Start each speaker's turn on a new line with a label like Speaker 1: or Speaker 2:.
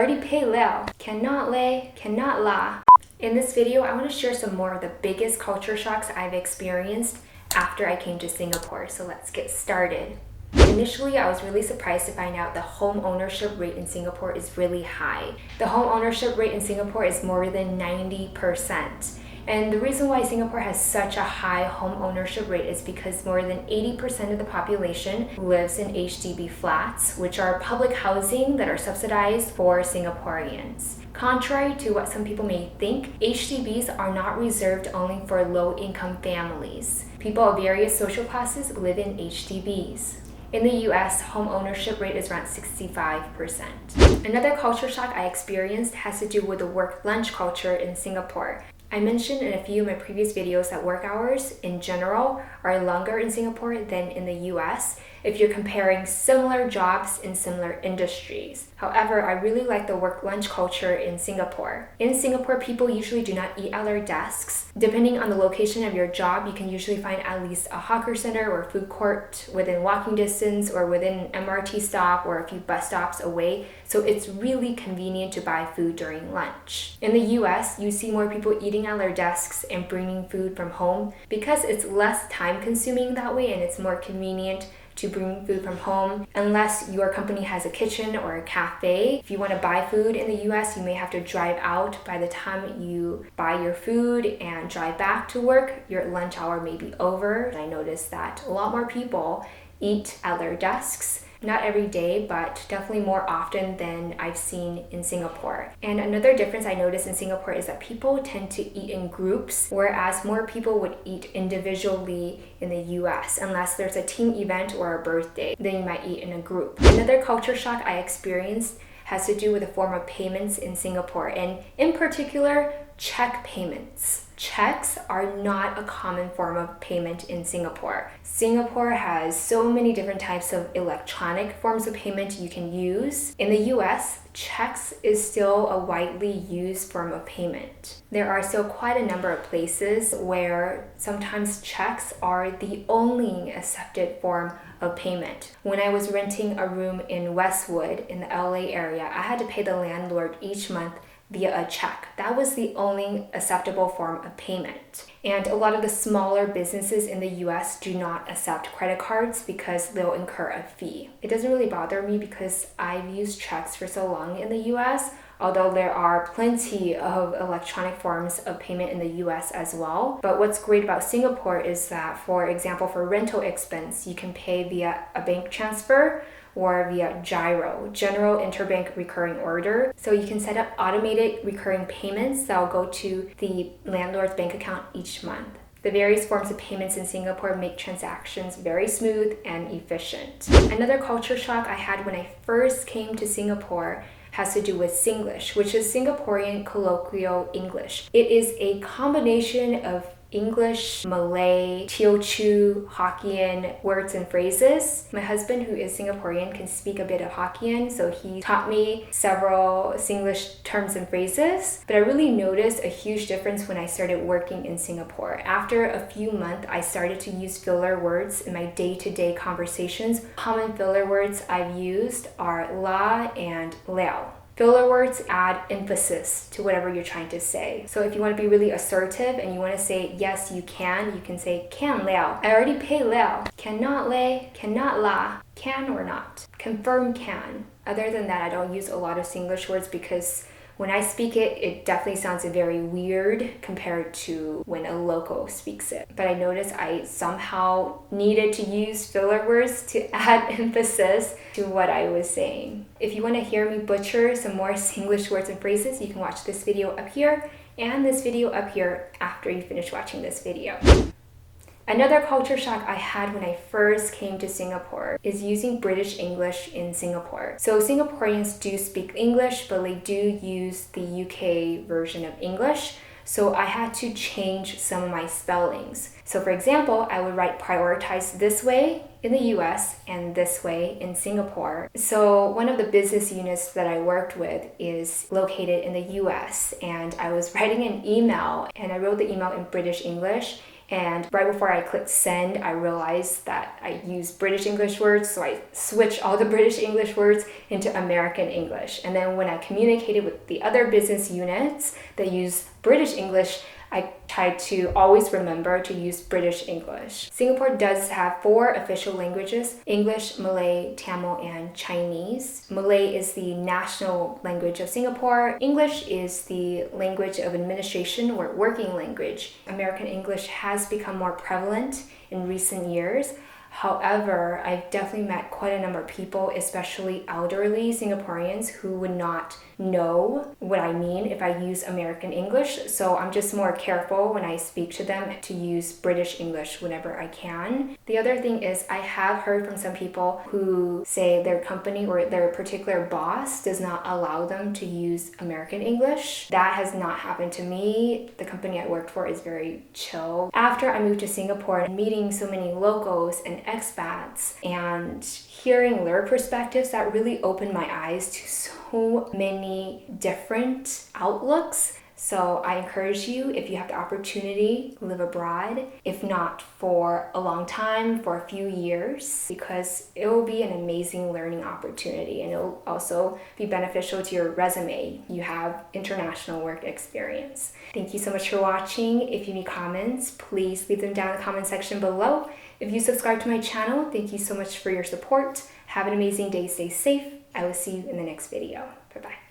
Speaker 1: already pay liao, cannot lay, cannot la. In this video, I want to share some more of the biggest culture shocks I've experienced after I came to Singapore. So let's get started. Initially, I was really surprised to find out the home ownership rate in Singapore is really high. The home ownership rate in Singapore is more than 90%. And the reason why Singapore has such a high home ownership rate is because more than 80% of the population lives in HDB flats, which are public housing that are subsidized for Singaporeans. Contrary to what some people may think, HDBs are not reserved only for low-income families. People of various social classes live in HDBs. In the US, home ownership rate is around 65%. Another culture shock I experienced has to do with the work-lunch culture in Singapore. I mentioned in a few of my previous videos that work hours in general are longer in Singapore than in the US if you're comparing similar jobs in similar industries. However, I really like the work-lunch culture in Singapore. In Singapore, people usually do not eat at their desks. Depending on the location of your job, you can usually find at least a hawker center or food court within walking distance or within an MRT stop or a few bus stops away. So it's really convenient to buy food during lunch. In the US, you see more people eating at their desks and bringing food from home because it's less time-consuming that way and it's more convenient to bring food from home unless your company has a kitchen or a cafe. If you want to buy food in the US, you may have to drive out. By the time you buy your food and drive back to work, your lunch hour may be over. And I noticed that a lot more people eat at their desks. Not every day, but definitely more often than I've seen in Singapore. And another difference I noticed in Singapore is that people tend to eat in groups, whereas more people would eat individually in the US. Unless there's a team event or a birthday, then you might eat in a group. Another culture shock I experienced has to do with the form of payments in Singapore, and in particular, check payments. Checks are not a common form of payment in Singapore. Singapore has so many different types of electronic forms of payment you can use. In the US, checks is still a widely used form of payment. There are still quite a number of places where sometimes checks are the only accepted form of payment. When I was renting a room in Westwood in the LA area, I had to pay the landlord each month via a check. That was the only acceptable form of payment. And a lot of the smaller businesses in the US do not accept credit cards because they'll incur a fee. It doesn't really bother me because I've used checks for so long in the US, although there are plenty of electronic forms of payment in the US as well. But what's great about Singapore is that, for example, for rental expense, you can pay via a bank transfer or via GIRO, General Interbank Recurring Order. So you can set up automated recurring payments that will go to the landlord's bank account each month. The various forms of payments in Singapore make transactions very smooth and efficient. Another culture shock I had when I first came to Singapore has to do with Singlish, which is Singaporean colloquial English. It is a combination of English, Malay, Teochew, Hokkien words and phrases. My husband, who is Singaporean, can speak a bit of Hokkien, so he taught me several Singlish terms and phrases. But I really noticed a huge difference when I started working in Singapore. After a few months, I started to use filler words in my day-to-day conversations. Common filler words I've used are la and liao. Filler words add emphasis to whatever you're trying to say. So if you want to be really assertive and you want to say, yes, you can say, can liao. I already pay liao. Cannot lay, cannot la. Can or not. Confirm can. Other than that, I don't use a lot of Singlish words because when I speak it, it definitely sounds very weird compared to when a local speaks it. But I noticed I somehow needed to use filler words to add emphasis to what I was saying. If you want to hear me butcher some more Singlish words and phrases, you can watch this video up here and this video up here after you finish watching this video. Another culture shock I had when I first came to Singapore is using British English in Singapore. So Singaporeans do speak English, but they do use the UK version of English. So I had to change some of my spellings. So for example, I would write prioritize this way in the US and this way in Singapore. So one of the business units that I worked with is located in the US, and I was writing an email and I wrote the email in British English. And right before I clicked send, I realized that I used British English words, so I switched all the British English words into American English. And then when I communicated with the other business units that use British English, I tried to always remember to use British English. Singapore does have 4 official languages: English, Malay, Tamil, and Chinese. Malay is the national language of Singapore. English is the language of administration or working language. American English has become more prevalent in recent years. However, I've definitely met quite a number of people, especially elderly Singaporeans, who would not know what I mean if I use American English. So I'm just more careful when I speak to them to use British English whenever I can. The other thing is I have heard from some people who say their company or their particular boss does not allow them to use American English. That has not happened to me. The company I worked for is very chill. After I moved to Singapore and meeting so many locals and expats and hearing their perspectives, that really opened my eyes to so many different outlooks. So I encourage you, if you have the opportunity, live abroad, if not for a long time, for a few years, because it will be an amazing learning opportunity and it will also be beneficial to your resume. You have international work experience. Thank you so much for watching. If you need comments, please leave them down in the comment section below. If you subscribe to my channel, thank you so much for your support. Have an amazing day. Stay safe. I will see you in the next video. Bye-bye.